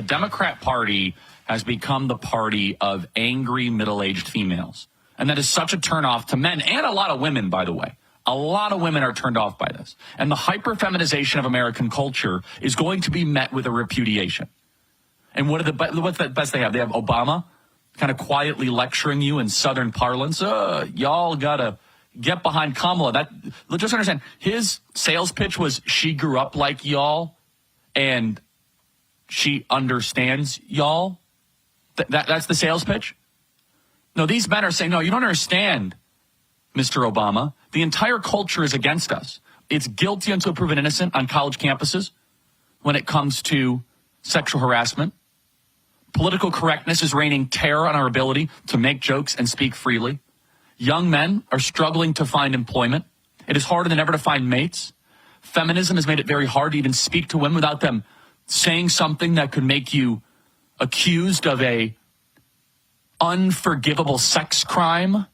Democrat Party has become the party of angry middle-aged females. And that is such a turnoff to men and a lot of women, by the way. A lot of women are turned off by this. And the hyper-feminization of American culture is going to be met with a repudiation. And what's the best they have? They have Obama kind of quietly lecturing you in Southern parlance. Y'all got to get behind Kamala. Just understand, his sales pitch was she grew up like y'all and she understands y'all. That's the sales pitch? No, these men are saying, no, you don't understand, Mr. Obama. The entire culture is against us. It's guilty until proven innocent on college campuses when it comes to sexual harassment. Political correctness is raining terror on our ability to make jokes and speak freely. Young men are struggling to find employment. It is harder than ever to find mates. Feminism has made it very hard to even speak to women without them saying something that could make you accused of a unforgivable sex crime.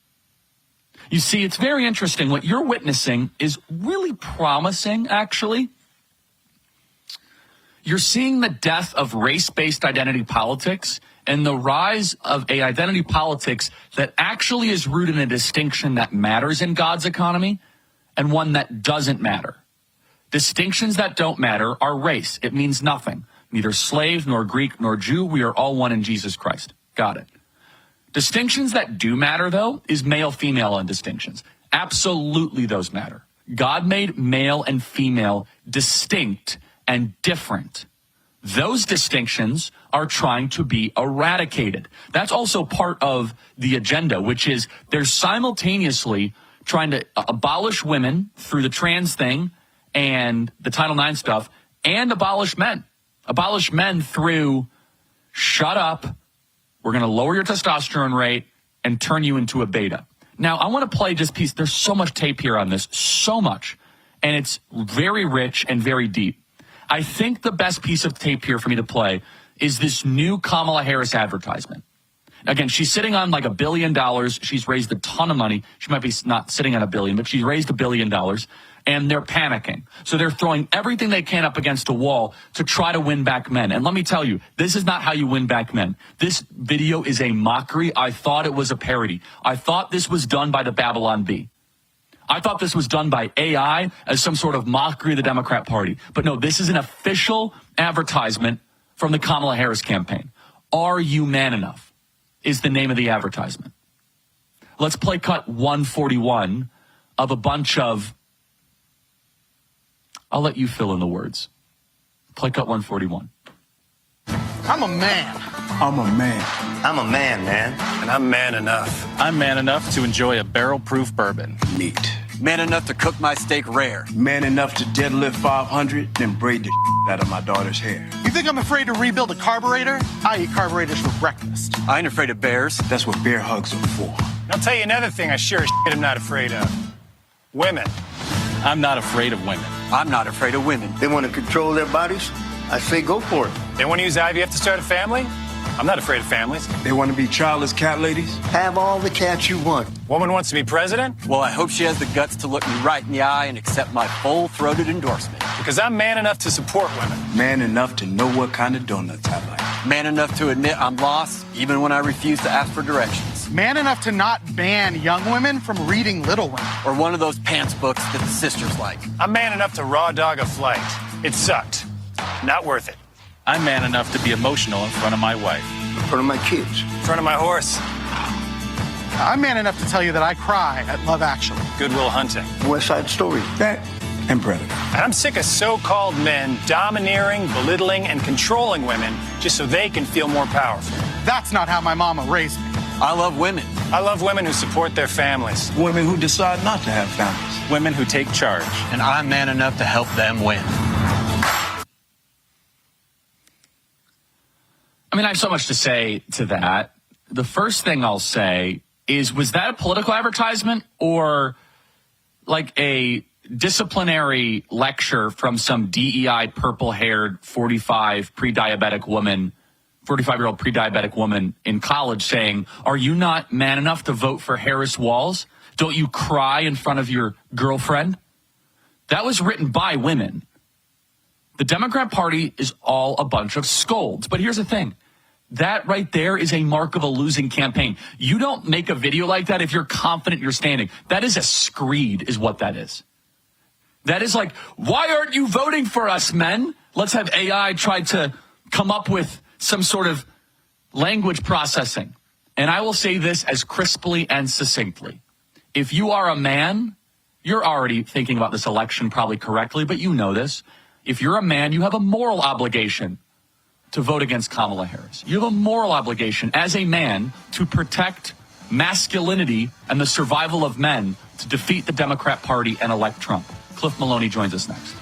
You see, it's very interesting. What you're witnessing is really promising, actually. You're seeing the death of race-based identity politics and the rise of an identity politics that actually is rooted in a distinction that matters in God's economy and one that doesn't matter. Distinctions that don't matter are race. It means nothing. Neither slave, nor Greek, nor Jew. We are all one in Jesus Christ. Got it. Distinctions that do matter, though, is male-female and distinctions. Absolutely those matter. God made male and female distinct and different. Those distinctions are trying to be eradicated. That's also part of the agenda, which is they're simultaneously trying to abolish women through the trans thing and the Title IX stuff, and abolish men. Abolish men through shut up, we're going to lower your testosterone rate and turn you into a beta. Now, I want to play this piece. There's so much tape here on this, so much. And it's very rich and very deep. I think the best piece of tape here for me to play is this new Kamala Harris advertisement. Again, she's sitting on like $1 billion. She's raised a ton of money. She might be not sitting on $1 billion, but she's raised $1 billion. And they're panicking. So they're throwing everything they can up against a wall to try to win back men. And let me tell you, this is not how you win back men. This video is a mockery. I thought it was a parody. I thought this was done by the Babylon Bee. I thought this was done by AI as some sort of mockery of the Democrat Party. But no, this is an official advertisement from the Kamala Harris campaign. Are you man enough? Is the name of the advertisement. Let's play cut 141 of a bunch of, I'll let you fill in the words. Play cut 141. I'm a man. I'm a man. I'm a man, man. And I'm man enough. I'm man enough to enjoy a barrel-proof bourbon. Neat. Man enough to cook my steak rare. Man enough to deadlift 500, then braid the out of my daughter's hair. You think I'm afraid to rebuild a carburetor? I eat carburetors for breakfast. I ain't afraid of bears. That's what bear hugs are for. I'll tell you another thing I sure as shit am not afraid of. Women. I'm not afraid of women. I'm not afraid of women. They want to control their bodies? I say go for it. They want to use IVF to start a family? I'm not afraid of families. They want to be childless cat ladies? Have all the cats you want. Woman wants to be president? Well, I hope she has the guts to look me right in the eye and accept my full-throated endorsement. Because I'm man enough to support women. Man enough to know what kind of donuts I like. Man enough to admit I'm lost, even when I refuse to ask for directions. Man enough to not ban young women from reading Little Women. Or one of those pants books that the sisters like. I'm man enough to raw dog a flight. It sucked. Not worth it. I'm man enough to be emotional in front of my wife. In front of my kids. In front of my horse. I'm man enough to tell you that I cry at Love Actually. Good Will Hunting. West Side Story. That and Predator. And I'm sick of so-called men domineering, belittling, and controlling women just so they can feel more powerful. That's not how my mama raised me. I love women. I love women who support their families. Women who decide not to have families. Women who take charge. And I'm man enough to help them win. I mean, I have so much to say to that. The first thing I'll say is, was that a political advertisement or like a disciplinary lecture from some DEI purple-haired 45-year-old pre-diabetic woman in college saying, are you not man enough to vote for Harris Walls? Don't you cry in front of your girlfriend? That was written by women. The Democrat Party is all a bunch of scolds. But here's the thing. That right there is a mark of a losing campaign. You don't make a video like that if you're confident you're standing. That is a screed is what that is. That is like, why aren't you voting for us, men? Let's have AI try to come up with some sort of language processing. And I will say this as crisply and succinctly. If you are a man, you're already thinking about this election probably correctly, but you know this. If you're a man, you have a moral obligation to vote against Kamala Harris. You have a moral obligation as a man to protect masculinity and the survival of men to defeat the Democrat Party and elect Trump. Cliff Maloney joins us next.